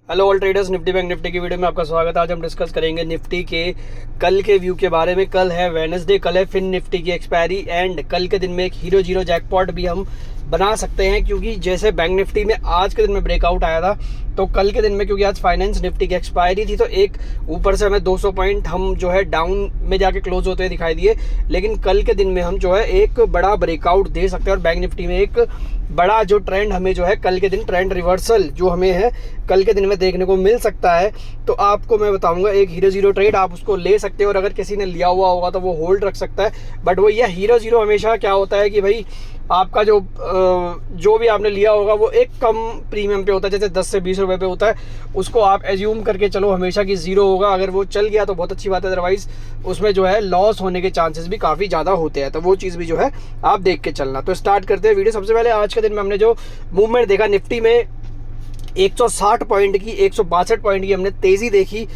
Hello all traders, Nifty bank Nifty की video में आपका स्वागत है। आज हम डिस्कस करेंगे निफ्टी के कल के व्यू के बारे में। कल है वेडनेसडे, कल है फिन निफ्टी की एक्सपायरी एंड कल के दिन में एक हीरो जीरो जैकपॉट भी हम बना सकते हैं, क्योंकि जैसे बैंक निफ्टी में आज के दिन में ब्रेकआउट आया था, तो कल के दिन में क्योंकि आज फाइनेंस निफ्टी की एक्सपायरी थी, तो एक ऊपर से हमें 200 पॉइंट हम जो है डाउन में जाके क्लोज होते हुए दिखाई दिए। लेकिन कल के दिन में हम जो है एक बड़ा ब्रेकआउट दे सकते हैं और बैंक निफ्टी में एक बड़ा जो ट्रेंड हमें जो है कल के दिन ट्रेंड रिवर्सल जो हमें है कल के दिन में देखने को मिल सकता है। तो आपको मैं बताऊंगा एक हीरो जीरो ट्रेड आप उसको ले सकते हो, और अगर किसी ने लिया हुआ होगा तो वो होल्ड रख सकता है। बट वो यह हीरो जीरो हमेशा क्या होता है कि भाई आपका जो भी आपने लिया होगा वो एक कम प्रीमियम पे होता है, जैसे 10 से 20 रुपए पे होता है, उसको आप एज्यूम करके चलो हमेशा की जीरो होगा। अगर वो चल गया तो बहुत अच्छी बात है, अदरवाइज उसमें जो है लॉस होने के चांसेस भी काफ़ी ज़्यादा होते हैं। तो वो चीज़ भी जो है आप देख के चलना। तो स्टार्ट करते हैं वीडियो। सबसे पहले आज के दिन में हमने जो मूवमेंट देखा निफ्टी में 160 पॉइंट की 162 पॉइंट की हमने तेज़ी देखी।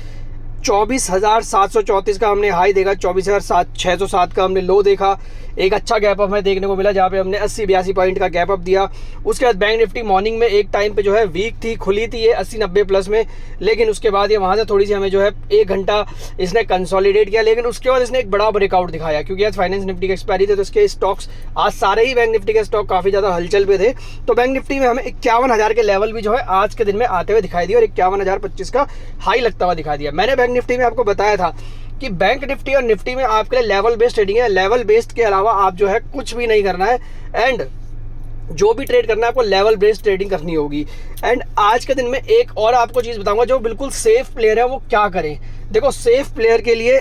24,734 का हमने हाई देखा, 24,607 का हमने लो देखा। एक अच्छा गैप अप हमें देखने को मिला जहाँ पे हमने 80-82 पॉइंट का गैप अप दिया। उसके बाद बैंक निफ्टी मॉर्निंग में एक टाइम पे जो है वीक थी, खुली थी ये 80-90 प्लस में, लेकिन उसके बाद ये वहाँ से थोड़ी सी हमें जो है एक घंटा इसने कंसोलिडेट किया। लेकिन उसके बाद इसने एक बड़ा ब्रेकआउट दिखाया, क्योंकि आज फाइनेंस निफ्टी की एक्सपायरी थे, तो इसके स्टॉक्स आज सारे ही बैंक निफ्टी के स्टॉक काफ़ी ज़्यादा हलचल पे थे। तो बैंक निफ्टी में हमें 51,000 के लेवल भी जो है आज के दिन में आते हुए दिखाई दिए और 51,025 का हाई लगता हुआ दिखाई दिया। मैंने बैंक निफ्टी में आपको बताया था कि बैंक निफ्टी और निफ्टी में आपके लिए लेवल बेस्ड ट्रेडिंग है। लेवल बेस्ड के अलावा आप जो है कुछ भी नहीं करना है, एंड जो भी ट्रेड करना है आपको लेवल बेस्ड ट्रेडिंग करनी होगी। एंड आज के दिन में एक और आपको चीज़ बताऊंगा, जो बिल्कुल सेफ प्लेयर है वो क्या करें। देखो, सेफ प्लेयर के लिए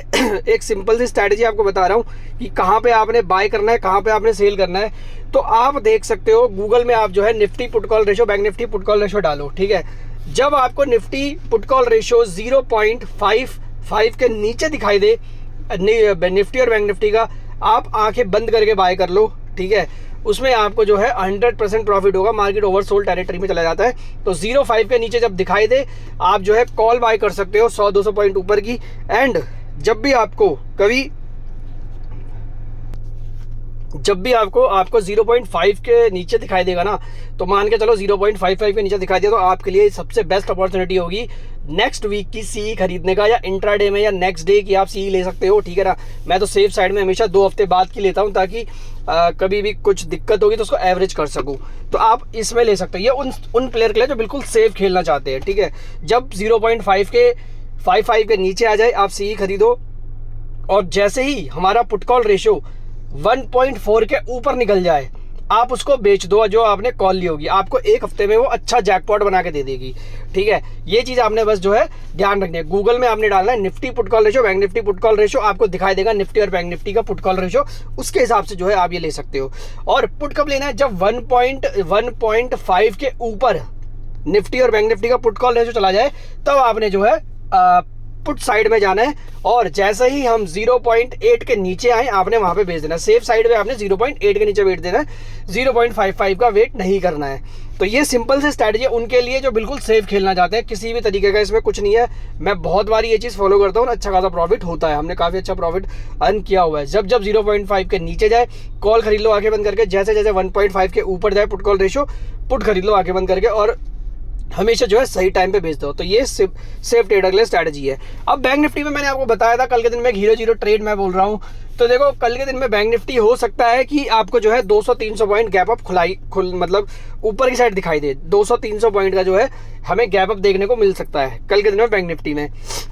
एक सिंपल सी स्ट्रैटेजी आपको बता रहा हूँ कि कहाँ पे आपने बाय करना है, कहाँ पे आपने सेल करना है। तो आप देख सकते हो गूगल में आप जो है Nifty put call ratio, bank Nifty put call ratio डालो, ठीक है। जब आपको निफ्टी पुट कॉल रेशो 0.55 के नीचे दिखाई दे निफ्टी और बैंक निफ्टी का, आप आंखें बंद करके बाय कर लो, ठीक है। उसमें आपको जो है 100% प्रॉफिट होगा। मार्केट ओवरसोल्ड टेरिटरी में चला जाता है। तो 0.5 के नीचे जब दिखाई दे आप जो है कॉल बाय कर सकते हो 100-200 पॉइंट ऊपर की। एंड जब भी आपको 0.5 के नीचे दिखाई देगा ना, तो मान के चलो 0.55 के नीचे दिखाई दिया, तो आपके लिए सबसे बेस्ट अपॉर्चुनिटी होगी नेक्स्ट वीक की सीई खरीदने का, या इंट्राडे में या नेक्स्ट डे की आप सीई ले सकते हो, ठीक है ना। मैं तो सेफ साइड में हमेशा 2 हफ्ते बाद की लेता हूं, ताकि कभी भी कुछ दिक्कत होगी तो उसको एवरेज कर सकूं। तो आप इसमें ले सकते हो। ये उन प्लेयर के लिए जो बिल्कुल सेफ खेलना चाहते हैं, ठीक है। जब 0.55 के नीचे आ जाए आप सीई खरीदो, और जैसे ही हमारा पुट कॉल रेशो 1.4 के ऊपर निकल जाए आप उसको बेच दो। जो आपने कॉल ली होगी आपको एक हफ्ते में वो अच्छा जैकपॉट बना के दे देगी, ठीक है। ये चीज आपने बस जो है ध्यान रखनी है। गूगल में आपने डालना है Nifty put call ratio, bank Nifty put call ratio, आपको दिखाई देगा निफ्टी और बैंक निफ्टी का पुट कॉल रेशो। उसके हिसाब से जो है आप ये ले सकते हो। और पुट कब लेना है, जब 1.5 के ऊपर निफ्टी और बैंक निफ्टी का पुट कॉल रेशो चला जाए, तब आपने जो है पुट साइड में जाना है। और जैसे ही हम 0.8 के नीचे आए आपने वहां पे बेच देना है। सेफ साइड में आपने 0.8 के नीचे बेच देना है, 0.55 का वेट नहीं करना है। तो ये सिंपल से स्ट्रैटेजी है उनके लिए जो बिल्कुल सेफ खेलना चाहते हैं। किसी भी तरीके का इसमें कुछ नहीं है। मैं बहुत बार ये चीज़ फॉलो करता हूँ, अच्छा खासा प्रॉफिट होता है। हमने काफ़ी अच्छा प्रॉफिट अर्न किया हुआ है। जब 0.5 के नीचे जाए कॉल खरीद लो आंखें बंद करके, जैसे जैसे 1.5 के ऊपर जाए पुट कॉल रेशो, पुट खरीद लो आंखें बंद करके, और हमेशा जो है सही टाइम पे बेच दो। तो ये सेफ ट्रेडर के लिए स्ट्रैटेजी है। अब बैंक निफ्टी में मैंने आपको बताया था कल के दिन में एक हीरो जीरो ट्रेड मैं बोल रहा हूँ। तो देखो, कल के दिन में बैंक निफ्टी हो सकता है कि आपको जो है 200-300 पॉइंट गैप अप मतलब ऊपर की साइड दिखाई दे। 200-300 पॉइंट का जो है हमें गैप अप देखने को मिल सकता है कल के दिन में बैंक निफ्टी में।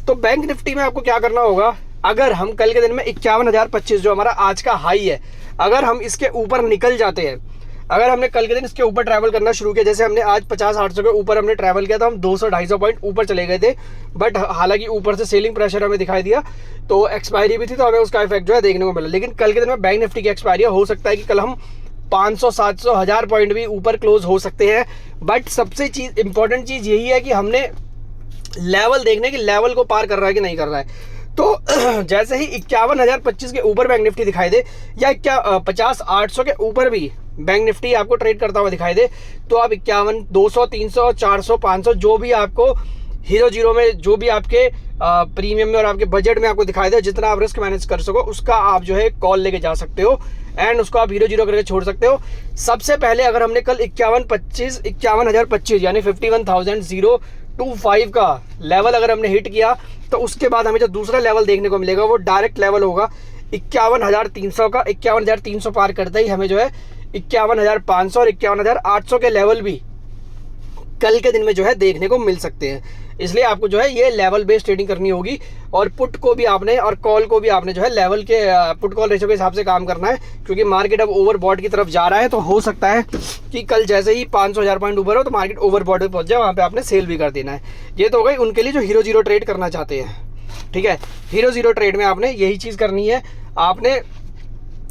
तो बैंक निफ्टी में आपको क्या करना होगा, अगर हम कल के दिन में 51,025 जो हमारा आज का हाई है, अगर हम इसके ऊपर निकल जाते हैं, अगर हमने कल के दिन इसके ऊपर ट्रैवल करना शुरू किया, जैसे हमने आज 50-800 के ऊपर हमने ट्रैवल किया था, हम 200-250 पॉइंट ऊपर चले गए थे। बट हालांकि ऊपर से सेलिंग प्रेशर हमें दिखाई दिया, तो एक्सपायरी भी थी, तो हमें उसका इफेक्ट जो है देखने को मिला। लेकिन कल के दिन में बैंक निफ्टी की एक्सपायरी हो सकता है कि कल हम 500-700 1000 पॉइंट भी ऊपर क्लोज हो सकते हैं। बट सबसे इंपॉर्टेंट चीज़ यही है कि हमने लेवल देखने की, लेवल को पार कर रहा है कि नहीं कर रहा है। तो जैसे ही 51,025 के ऊपर बैंक निफ्टी दिखाई दे, या 50-800 के ऊपर भी बैंक निफ्टी आपको ट्रेड करता हुआ दिखाई दे, तो आप 51, 200, 300, 400, 500 जो भी आपको हीरो जीरो में, जो भी आपके प्रीमियम में और आपके बजट में आपको दिखाई दे, जितना आप रिस्क मैनेज कर सको उसका आप जो है कॉल लेके जा सकते हो, एंड उसको आप हीरो जीरो करके छोड़ सकते हो। सबसे पहले अगर हमने कल 51,025 यानी 51,000 2425 का लेवल अगर हमने हिट किया तो उसके बाद हमें जो दूसरा लेवल देखने को मिलेगा वो डायरेक्ट लेवल होगा 51,300 का। 51,300 पार करते ही हमें जो है 51,500 और 51,800 के लेवल भी कल के दिन में जो है देखने को मिल सकते हैं। इसलिए आपको जो है ये लेवल बेस्ड ट्रेडिंग करनी होगी और पुट को भी आपने और कॉल को भी आपने जो है लेवल के पुट कॉल रेशो के हिसाब से काम करना है, क्योंकि मार्केट अब ओवरबॉट की तरफ जा रहा है। तो हो सकता है कि कल जैसे ही 500,000 पॉइंट ऊपर हो तो मार्केट ओवरबॉट पे पहुंच जाए, वहाँ पे आपने सेल भी कर देना है। ये तो हो गई उनके लिए जो हीरो जीरो ट्रेड करना चाहते हैं, ठीक है। हीरो जीरो ट्रेड में आपने यही चीज़ करनी है। आपने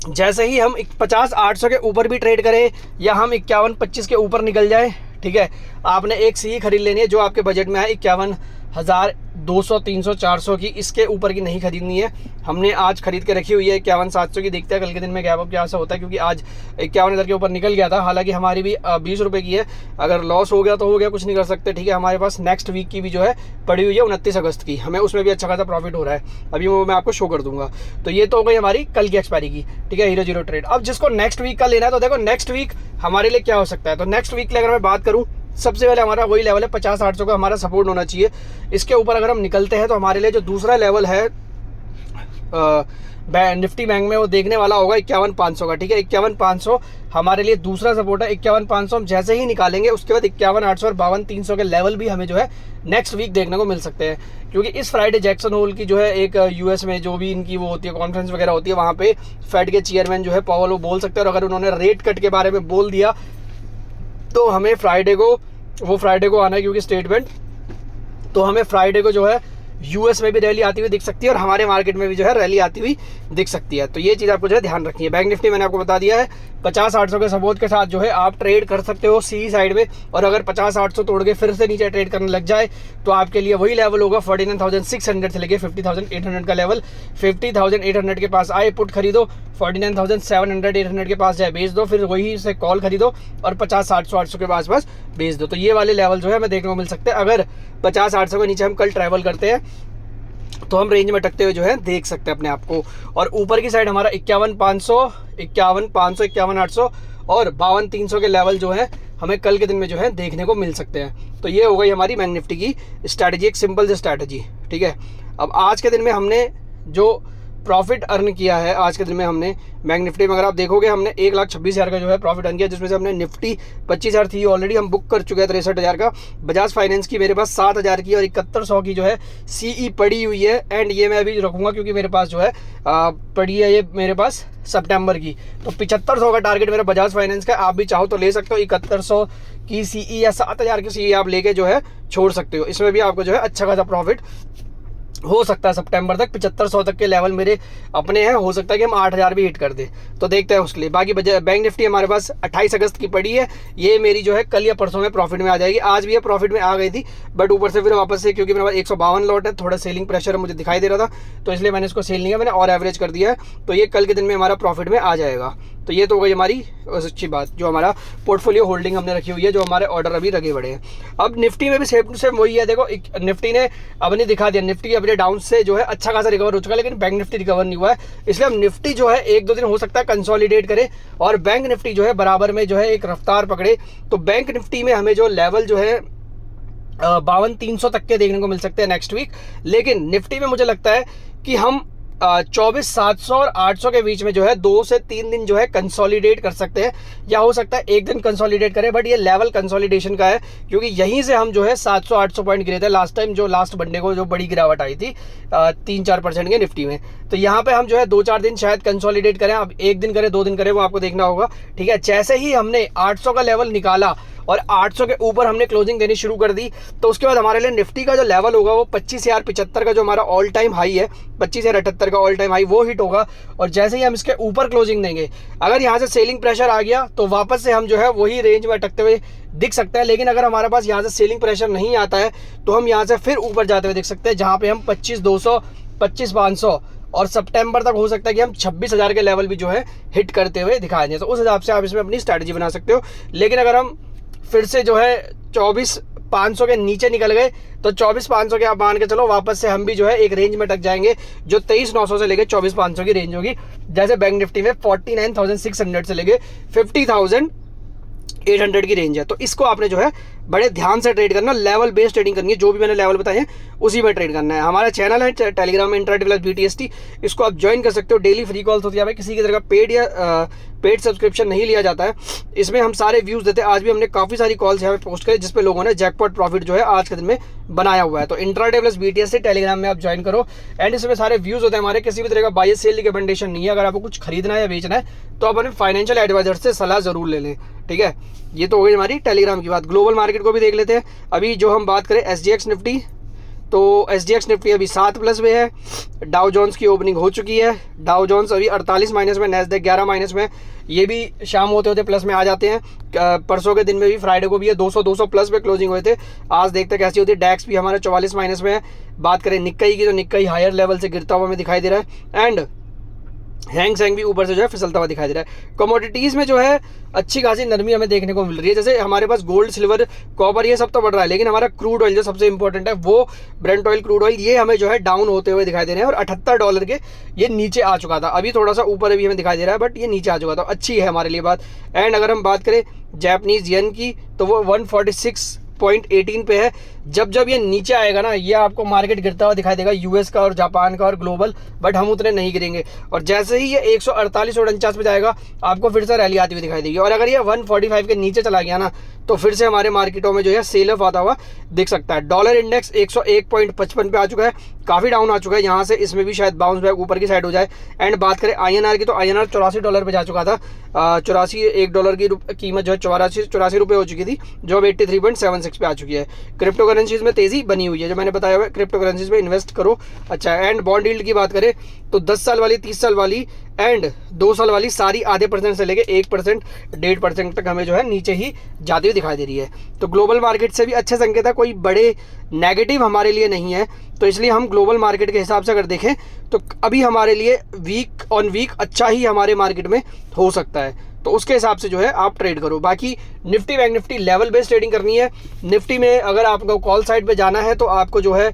जैसे ही हम 50-800 के ऊपर भी ट्रेड करें या हम 51-25 के ऊपर निकल जाए, ठीक है, आपने एक सी खरीद लेनी है जो आपके बजट में है 51,200, 300, 400 की। इसके ऊपर की नहीं खरीदनी है। हमने आज खरीद के रखी हुई है 51,700 की। देखते हैं कल के दिन में गैप अप क्या ऐसा होता है, क्योंकि आज 51,000 के ऊपर निकल गया था। हालांकि हमारी भी 20 रुपये की है, अगर लॉस हो गया तो हो गया, कुछ नहीं कर सकते, ठीक है। हमारे पास नेक्स्ट वीक की भी जो है पड़ी हुई है 29 अगस्त की, हमें उसमें भी अच्छा खासा प्रॉफिट हो रहा है। अभी वो मैं आपको शो कर दूंगा। तो ये तो हो गई हमारी कल की एक्सपायरी की, ठीक है, हीरो जीरो ट्रेड। अब जिसको नेक्स्ट वीक का लेना है तो देखो नेक्स्ट वीक हमारे लिए क्या हो सकता है। तो नेक्स्ट वीक के लिए अगर मैं बात करूँ, सबसे पहले हमारा वही लेवल है 50-800 का हमारा सपोर्ट होना चाहिए। इसके ऊपर अगर हम निकलते हैं तो हमारे लिए जो दूसरा लेवल है निफ्टी बैंक में वो देखने वाला होगा 51,500 का, ठीक है। 51,500 हमारे लिए दूसरा सपोर्ट है। 51,500 हम जैसे ही निकालेंगे उसके बाद 51,800 और 52,300 के लेवल भी हमें जो है नेक्स्ट वीक देखने को मिल सकते हैं, क्योंकि इस फ्राइडे जैक्सन होल की जो है एक यूएस में जो भी इनकी वो होती है कॉन्फ्रेंस वगैरह होती है, वहाँ पे फेड के चेयरमैन जो है पावल वो बोल सकते हैं। और अगर उन्होंने रेट कट के बारे में बोल दिया तो हमें फ्राइडे को आना है, क्योंकि स्टेटमेंट, तो हमें फ्राइडे को जो है यूएस में भी रैली आती हुई दिख सकती है और हमारे मार्केट में भी जो है रैली आती हुई दिख सकती है। तो ये चीज़ आपको जो है ध्यान रखनी है। बैंक निफ्टी मैंने आपको बता दिया है 50-800 के सपोर्ट के साथ जो है आप ट्रेड कर सकते हो सी साइड में। और अगर 50-800 तोड़ के फिर से नीचे ट्रेड करने लग जाए तो आपके लिए वही लेवल होगा 49,600 से लेके 50,800 का लेवल। 50,800 के पास आए पुट खरीदो, 49,700-800 के पास जाए बेच दो, फिर वही से कॉल खरीदो और 50-800 के पास बेच दो। तो ये वाले लेवल जो है हमें देखने को मिल सकते हैं। अगर 50-800 के नीचे हम कल ट्रैवल करते हैं तो हम रेंज में टकते हुए जो है देख सकते हैं अपने आप को। और ऊपर की साइड हमारा 51,500, 51,800 और 52,300 के लेवल जो है हमें कल के दिन में जो है देखने को मिल सकते हैं। तो ये हो गई हमारी बैंक निफ्टी की स्ट्रैटेजी, एक सिंपल सी स्ट्रैटेजी, ठीक है। अब आज के दिन में हमने जो प्रॉफिट अर्न किया है आज के दिन में हमने बैंक निफ्टी में, अगर आप देखोगे हमने 1,26,000 का जो है प्रॉफिट अर्न किया, जिसमें से हमने निफ्टी 25,000 थी ऑलरेडी हम बुक कर चुके हैं 63,000 का। बजाज फाइनेंस की मेरे पास 7,000 की और 7100 की जो है सीई पड़ी हुई है। एंड ये मैं अभी रखूँगा क्योंकि मेरे पास जो है पड़ी है ये मेरे पास सितंबर की। तो 7500 का टारगेट मेरा बजाज फाइनेंस का, आप भी चाहो तो ले सकते हो। 7100 की सीई या 7,000 की सीई आप लेके जो है छोड़ सकते हो। इसमें भी आपको जो है अच्छा खासा प्रॉफिट हो सकता है सितंबर तक। 7500 तक के लेवल मेरे अपने हैं, हो सकता है कि हम 8,000 भी हिट कर दें, तो देखते हैं उसके लिए। बाकी बैंक निफ्टी हमारे पास 28 अगस्त की पड़ी है, ये मेरी जो है कल या परसों में प्रॉफिट में आ जाएगी। आज भी ये प्रॉफिट में आ गई थी बट ऊपर से फिर वापस से, क्योंकि मेरे पास 152 लॉट है, थोड़ा सेलिंग प्रेशर मुझे दिखाई दे रहा था तो इसलिए मैंने इसको सेल नहीं किया, मैंने और एवरेज कर दिया है। तो ये कल के दिन में हमारा प्रॉफिट में आ जाएगा। तो ये तो हो गई हमारी अच्छी बात, जो हमारा पोर्टफोलियो होल्डिंग हमने रखी हुई है, जो हमारे ऑर्डर अभी लगे बड़े हैं। अब निफ्टी में भी सेम वही है। देखो निफ्टी ने अब नहीं दिखा दिया, निफ्टी अपने डाउन से जो है अच्छा खासा रिकवर हो चुका है, लेकिन बैंक निफ्टी रिकवर नहीं हुआ है। इसलिए हम निफ्टी जो है 1-2 दिन हो सकता है कंसोलिडेट करे और बैंक निफ्टी जो है बराबर में जो है एक रफ्तार पकड़े। तो बैंक निफ्टी में हमें जो लेवल जो है 52,300 तक के देखने को मिल सकते हैं नेक्स्ट वीक। लेकिन निफ्टी में मुझे लगता है कि हम 24,700 और 800 के बीच में जो है 2 से 3 दिन जो है कंसोलिडेट कर सकते हैं, या हो सकता है एक दिन कंसोलिडेट करें। बट ये लेवल कंसोलिडेशन का है, क्योंकि यहीं से हम जो है 700-800 पॉइंट गिरे थे लास्ट टाइम, जो लास्ट मंडे को जो बड़ी गिरावट आई थी 3-4% के निफ्टी में। तो यहाँ पे हम जो है 2-4 दिन शायद कंसोलिडेट करें। अब एक दिन करें 2 दिन करें वो आपको देखना होगा, ठीक है। जैसे ही हमने 800 का लेवल निकाला और 800 के ऊपर हमने क्लोजिंग देनी शुरू कर दी, तो उसके बाद हमारे लिए निफ्टी का जो लेवल होगा वो 25,075 का जो हमारा ऑल टाइम हाई है, 25,078 का ऑल टाइम हाई, वो हिट होगा। और जैसे ही हम इसके ऊपर क्लोजिंग देंगे, अगर यहाँ से सेलिंग प्रेशर आ गया तो वापस से हम जो है वही रेंज में अटकते हुए दिख सकता है। लेकिन अगर हमारे पास यहाँ से सेलिंग प्रेशर नहीं आता है तो हम यहाँ से फिर ऊपर जाते हुए दिख सकते हैं, जहाँ पे हम 25,200, 25,500 और सितंबर तक हो सकता है कि हम 26,000 के लेवल भी जो है हिट करते हुए दिखाएं दें। तो उस हिसाब से आप इसमें अपनी स्ट्रैटेजी बना सकते हो। लेकिन अगर हम फिर से जो है 24,500 के नीचे निकल गए तो 24,500 के आप मान के चलो वापस से हम भी जो है एक रेंज में टक जाएंगे, जो 23,900 से लेके 24,500 की रेंज होगी। जैसे बैंक निफ्टी में 49,600 से लेके 50,000 800 की रेंज है। तो इसको आपने जो है बड़े ध्यान से ट्रेड करना, लेवल बेस्ड ट्रेडिंग करनी है, जो भी मैंने लेवल बताए हैं उसी में ट्रेड करना है। हमारा चैनल है टेलीग्राम में इंट्राडे प्लस BTST, इसको आप ज्वाइन कर सकते हो। डेली फ्री कॉल्स होती है, भाई किसी की तरह का पेड या पेड सब्सक्रिप्शन नहीं लिया जाता है। इसमें हम सारे व्यूज़ देते हैं। आज भी हमने काफ़ी सारी कॉल्स यहाँ पे पोस्ट करी जिसपे लोगों ने जैकपॉट प्रॉफिट जो है आज के दिन में बनाया हुआ है। तो इंट्राडे प्लस BTST टेलीग्राम में आप ज्वाइन करो, एंड इसमें सारे व्यूज़ होते हैं हमारे। किसी भी तरह का बाय सेल रिकमेंडेशन नहीं है। अगर आपको कुछ खरीदना है या बेचना है तो आप अपने फाइनेंशियल एडवाइजर से सलाह ज़रूर ले लें, ठीक है। ये तो हो गई हमारी टेलीग्राम की बात। ग्लोबल मार्केट को भी देख लेते हैं। अभी जो हम बात करें SGX निफ्टी, तो SGX निफ्टी अभी 7+ में है। डाउ जोन्स की ओपनिंग हो चुकी है। डाउ जोन्स अभी 48 माइनस में, नैस्डैक 11 माइनस में। ये भी शाम होते होते प्लस में आ जाते हैं। परसों के दिन में भी, फ्राइडे को भी ये 200 प्लस पे क्लोजिंग हुए थे। आज देखते हैं कैसी होती है। डैक्स भी हमारा 44 माइनस में है। बात करें निक्काई की, तो निक्काई हायर लेवल से गिरता हुआ हमें दिखाई दे रहा है, एंड हैंग सेंग भी ऊपर से जो है फिसलता हुआ दिखाई दे रहा है। कमोडिटीज़ में जो है अच्छी खासी नरमी हमें देखने को मिल रही है। जैसे हमारे पास गोल्ड, सिल्वर, कॉपर ये सब तो बढ़ रहा है, लेकिन हमारा क्रूड ऑयल जो सबसे इंपॉर्टेंट है वो ब्रेंट ऑयल, क्रूड ऑयल, ये हमें जो है डाउन होते हुए दिखाई दे रहे हैं। और $78 के ये नीचे आ चुका था। अभी थोड़ा सा ऊपर अभी हमें दिखाई दे रहा है, बट ये नीचे आ चुका था। अच्छी है हमारे लिए बात। एंड अगर हम बात करें जापानीज येन की, तो वो 146.18 पे है। जब ये नीचे आएगा ना, ये आपको मार्केट गिरता हुआ दिखाई देगा, US का और जापान का और ग्लोबल, बट हम उतने नहीं गिरेंगे। और जैसे ही ये 148 और 49 पे जाएगा, आपको फिर से रैली आती हुई दिखाई देगी। और अगर ये 145 के नीचे चला गया ना, तो फिर से हमारे मार्केटों में जो है सेल ऑफ आता हुआ दिख सकता है। डॉलर इंडेक्स 101.55 पे आ चुका है, काफ़ी डाउन आ चुका है यहाँ से। इसमें भी शायद बाउंस बैक ऊपर की साइड हो जाए। एंड बात करें INR की, तो INR $84 पे जा चुका था। 84 $1 की कीमत जो है 84 रुपये हो चुकी थी, जो अब 83.76 पे आ चुकी है। क्रिप्टो करेंसीज में तेज़ी बनी हुई है, जो मैंने बताया हुआ है। क्रिप्टो करेंसीज में इन्वेस्ट करो। अच्छा, एंड बॉन्ड यील्ड की बात करें तो 10 साल वाली, 30 साल वाली एंड 2 साल वाली सारी आधे % से लेके 1%, 1.5% तक हमें जो है नीचे ही जाती हुई दिखाई दे रही है। तो ग्लोबल मार्केट से भी अच्छे संकेत है, कोई बड़े नेगेटिव हमारे लिए नहीं है। तो इसलिए हम ग्लोबल मार्केट के हिसाब से अगर देखें तो अभी हमारे लिए वीक ऑन वीक अच्छा ही हमारे मार्केट में हो सकता है। तो उसके हिसाब से जो है आप ट्रेड करो। बाकी Nifty, bank Nifty level based trading करनी है। निफ्टी में अगर आपको कॉल साइड पे जाना है तो आपको जो है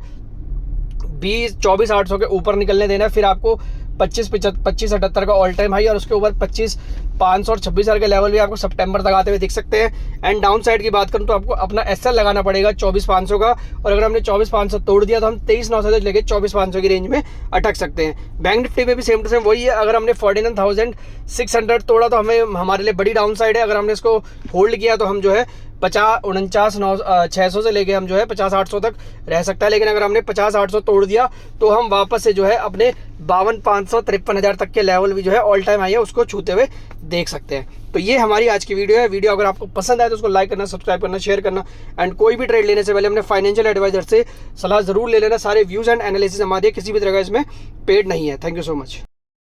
24,800 के ऊपर निकलने देना है। फिर आपको 25,78 का ऑल टाइम हाई, और उसके ऊपर 25,500 और 26,000 के लेवल भी आपको सितंबर तक आते हुए दिख सकते हैं। एंड डाउन साइड की बात करूं तो आपको अपना SL लगाना पड़ेगा 24,500 का, और अगर हमने 24,500 तोड़ दिया तो हम 23,900 से लेकर 24,500 की रेंज में अटक सकते हैं। बैंक निफ्टी में भी सेम टू सेम वही है। अगर हमने 49,600 तोड़ा तो हमें, हमारे लिए बड़ी डाउन साइड है। अगर हमने इसको होल्ड किया तो हम जो है 49,600 से लेके हम जो है 50,800 तक रह सकता है। लेकिन अगर हमने 50,800 तोड़ दिया तो हम वापस से जो है अपने 52,500, 53,000 तक के लेवल भी जो है ऑल टाइम हाई है, उसको छूते हुए देख सकते हैं। तो ये हमारी आज की वीडियो है। वीडियो अगर आपको पसंद आए तो उसको लाइक करना, सब्सक्राइब करना, शेयर करना। एंड कोई भी ट्रेड लेने से पहले अपने फाइनेंशियल एडवाइजर से सलाह जरूर ले लेना। सारे व्यूज़ एंड एनालिसिस हमारे, किसी भी तरह का इसमें पेड नहीं है। Thank you so much.